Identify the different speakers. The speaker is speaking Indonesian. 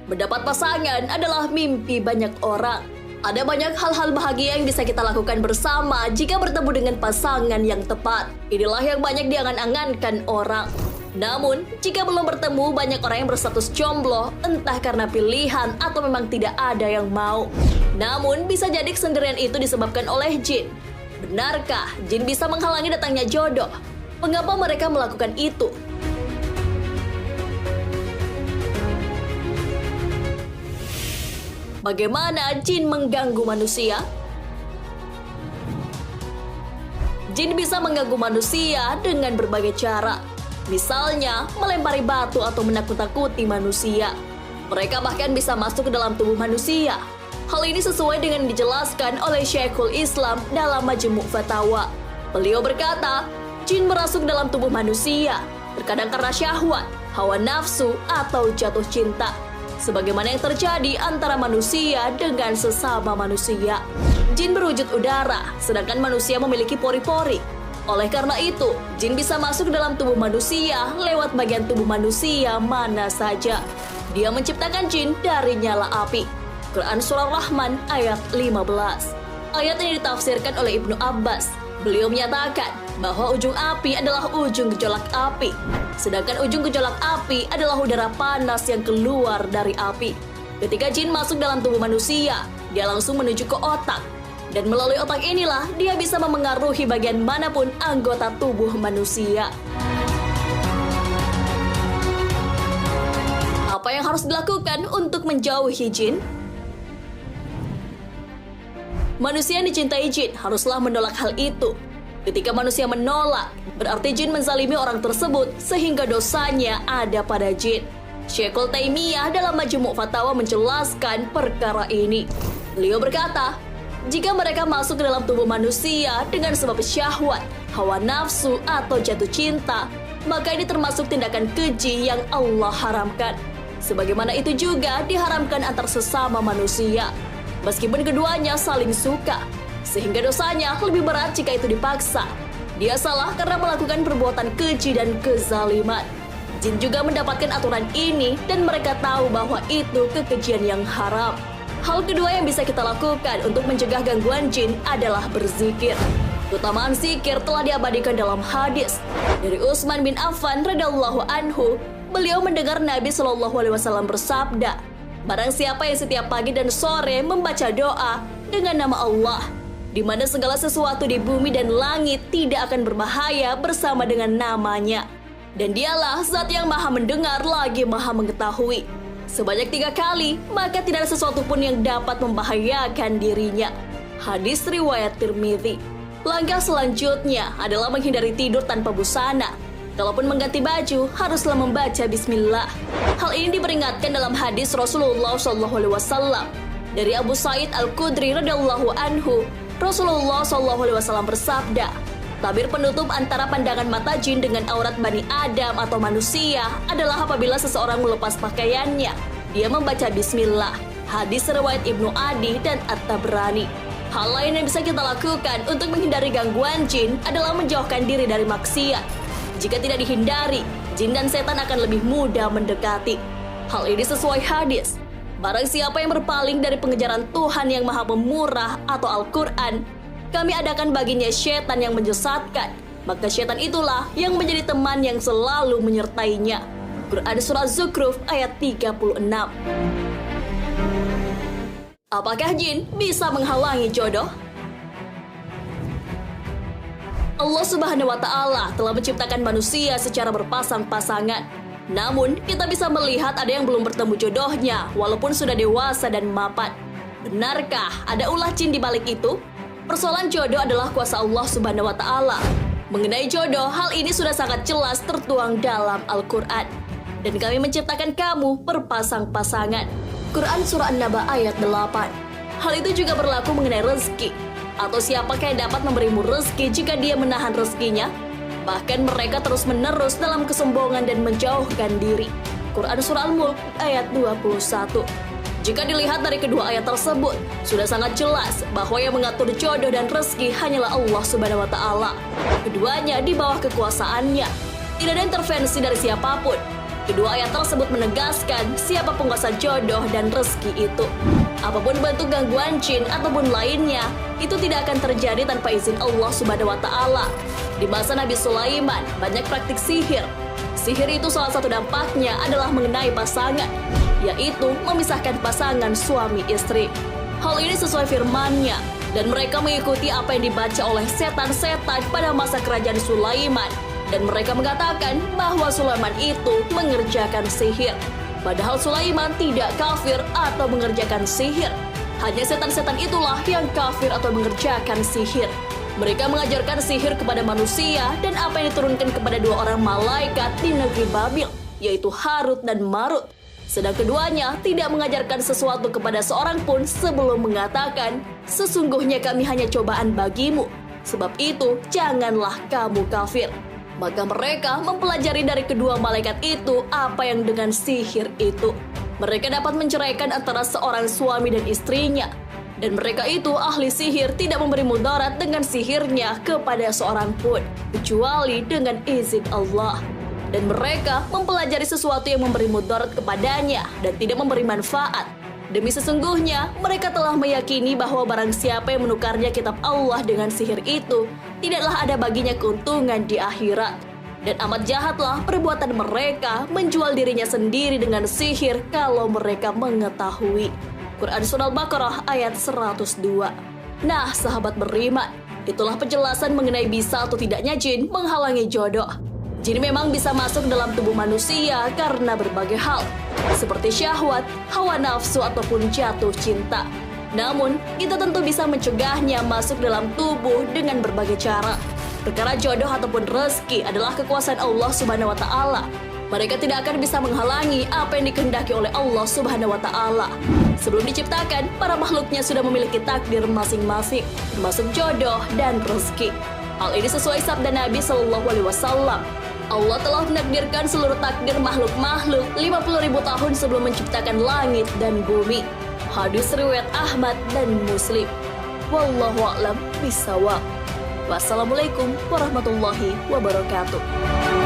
Speaker 1: Mendapat pasangan adalah mimpi banyak orang. Ada banyak hal-hal bahagia yang bisa kita lakukan bersama jika bertemu dengan pasangan yang tepat. Inilah yang banyak diangan-angankan orang. Namun, jika belum bertemu, banyak orang yang berstatus jomblo, entah karena pilihan atau memang tidak ada yang mau. Namun, bisa jadi kesendirian itu disebabkan oleh jin. Benarkah jin bisa menghalangi datangnya jodoh? Mengapa mereka melakukan itu? Bagaimana jin mengganggu manusia? Jin bisa mengganggu manusia dengan berbagai cara. Misalnya, melempari batu atau menakut-nakuti manusia. Mereka bahkan bisa masuk ke dalam tubuh manusia. Hal ini sesuai dengan yang dijelaskan oleh Syekhul Islam dalam Majmu' Fatawa. Beliau berkata, jin merasuk dalam tubuh manusia, terkadang karena syahwat, hawa nafsu, atau jatuh cinta. Sebagaimana yang terjadi antara manusia dengan sesama manusia. Jin berwujud udara, sedangkan manusia memiliki pori-pori. Oleh karena itu, jin bisa masuk dalam tubuh manusia lewat bagian tubuh manusia mana saja. Dia menciptakan jin dari nyala api. Quran Surah Rahman ayat 15. Ayat ini ditafsirkan oleh Ibnu Abbas. Beliau menyatakan bahwa ujung api adalah ujung gejolak api. Sedangkan ujung gejolak api adalah udara panas yang keluar dari api. Ketika jin masuk dalam tubuh manusia, dia langsung menuju ke otak. Dan melalui otak inilah dia bisa memengaruhi bagian manapun anggota tubuh manusia. Apa yang harus dilakukan untuk menjauhi jin? Manusia yang dicintai jin haruslah menolak hal itu. Ketika manusia menolak, berarti jin menzalimi orang tersebut sehingga dosanya ada pada jin. Syekhul Taimiyah dalam Majmu' Fatawa menjelaskan perkara ini. Beliau berkata, jika mereka masuk ke dalam tubuh manusia dengan sebab syahwat, hawa nafsu, atau jatuh cinta, maka ini termasuk tindakan keji yang Allah haramkan. Sebagaimana itu juga diharamkan antar sesama manusia. Meskipun keduanya saling suka, sehingga dosanya lebih berat jika itu dipaksa. Dia salah karena melakukan perbuatan keji dan kezaliman. Jin juga mendapatkan aturan ini dan mereka tahu bahwa itu kekejian yang haram. Hal kedua yang bisa kita lakukan untuk mencegah gangguan jin adalah berzikir. Keutamaan zikir telah diabadikan dalam hadis dari Utsman bin Affan radhiyallahu anhu. Beliau mendengar Nabi Shallallahu alaihi wasallam bersabda, barang siapa yang setiap pagi dan sore membaca doa dengan nama Allah, di mana segala sesuatu di bumi dan langit tidak akan berbahaya bersama dengan namanya. Dan dialah zat yang maha mendengar lagi maha mengetahui. Sebanyak 3 kali, maka tidak ada sesuatu pun yang dapat membahayakan dirinya. Hadis riwayat Tirmidzi. Langkah selanjutnya adalah menghindari tidur tanpa busana. Kalaupun mengganti baju, haruslah membaca bismillah. Hal ini diperingatkan dalam hadis Rasulullah SAW. Dari Abu Sa'id Al-Khudri radhiyallahu anhu, Rasulullah SAW bersabda, tabir penutup antara pandangan mata jin dengan aurat Bani Adam atau manusia adalah apabila seseorang melepas pakaiannya. Dia membaca bismillah. Hadis riwayat Ibnu Adi dan At-Tabrani. Hal lain yang bisa kita lakukan untuk menghindari gangguan jin adalah menjauhkan diri dari maksiat. Jika tidak dihindari, jin dan setan akan lebih mudah mendekati. Hal ini sesuai hadis. Barang siapa yang berpaling dari pengejaran Tuhan yang Maha Pemurah atau Al-Quran, kami adakan baginya setan yang menyesatkan. Maka setan itulah yang menjadi teman yang selalu menyertainya. Quran Surah Zukhruf ayat 36. Apakah jin bisa menghalangi jodoh? Allah Subhanahu wa Ta'ala telah menciptakan manusia secara berpasang-pasangan. Namun, kita bisa melihat ada yang belum bertemu jodohnya walaupun sudah dewasa dan mapan. Benarkah ada ulah jin di balik itu? Persoalan jodoh adalah kuasa Allah Subhanahu wa Ta'ala. Mengenai jodoh, hal ini sudah sangat jelas tertuang dalam Al-Quran. Dan kami menciptakan kamu berpasang-pasangan. Quran Surah An-Naba ayat 8. Hal itu juga berlaku mengenai rezeki. Atau siapakah yang dapat memberimu rezeki jika dia menahan rezekinya? Bahkan mereka terus-menerus dalam kesombongan dan menjauhkan diri. Quran Surah Al-Mulk ayat 21. Jika dilihat dari kedua ayat tersebut, sudah sangat jelas bahwa yang mengatur jodoh dan rezeki hanyalah Allah Subhanahu wa Ta'ala. Keduanya di bawah kekuasaannya. Tidak ada intervensi dari siapapun. Kedua ayat tersebut menegaskan siapa penguasa jodoh dan rezeki itu. Apapun bentuk gangguan jin ataupun lainnya, itu tidak akan terjadi tanpa izin Allah Subhanahu wa Ta'ala. Di masa Nabi Sulaiman, banyak praktik sihir. Sihir itu salah satu dampaknya adalah mengenai pasangan, yaitu memisahkan pasangan suami istri. Hal ini sesuai firman-Nya, dan mereka mengikuti apa yang dibaca oleh setan-setan pada masa kerajaan Sulaiman. Dan mereka mengatakan bahwa Sulaiman itu mengerjakan sihir. Padahal Sulaiman tidak kafir atau mengerjakan sihir. Hanya setan-setan itulah yang kafir atau mengerjakan sihir. Mereka mengajarkan sihir kepada manusia dan apa yang diturunkan kepada dua orang malaikat di negeri Babil, yaitu Harut dan Marut. Sedang keduanya tidak mengajarkan sesuatu kepada seorang pun sebelum mengatakan, sesungguhnya kami hanya cobaan bagimu. Sebab itu, janganlah kamu kafir. Maka mereka mempelajari dari kedua malaikat itu apa yang dengan sihir itu. Mereka dapat menceraikan antara seorang suami dan istrinya. Dan mereka itu ahli sihir tidak memberi mudarat dengan sihirnya kepada seorang pun, kecuali dengan izin Allah. Dan mereka mempelajari sesuatu yang memberi mudarat kepadanya dan tidak memberi manfaat. Demi sesungguhnya, mereka telah meyakini bahwa barang siapa yang menukarnya kitab Allah dengan sihir itu, tidaklah ada baginya keuntungan di akhirat. Dan amat jahatlah perbuatan mereka menjual dirinya sendiri dengan sihir kalau mereka mengetahui. Quran Surah Al-Baqarah ayat 102. Nah, sahabat beriman, itulah penjelasan mengenai bisa atau tidaknya jin menghalangi jodoh. Jin memang bisa masuk dalam tubuh manusia karena berbagai hal, seperti syahwat, hawa nafsu, ataupun jatuh cinta. Namun, kita tentu bisa mencegahnya masuk dalam tubuh dengan berbagai cara. Perkara jodoh ataupun rezeki adalah kekuasaan Allah Subhanahu wa Ta'ala. Mereka tidak akan bisa menghalangi apa yang dikehendaki oleh Allah Subhanahu wa Ta'ala. Sebelum diciptakan, para makhluknya sudah memiliki takdir masing-masing, termasuk jodoh dan rezeki. Hal ini sesuai sabda Nabi SAW. Allah telah menakdirkan seluruh takdir makhluk-makhluk 50.000 tahun sebelum menciptakan langit dan bumi. Hadis riwayat Ahmad dan Muslim. Wallahu a'lam bishawab. Wassalamualaikum warahmatullahi wabarakatuh.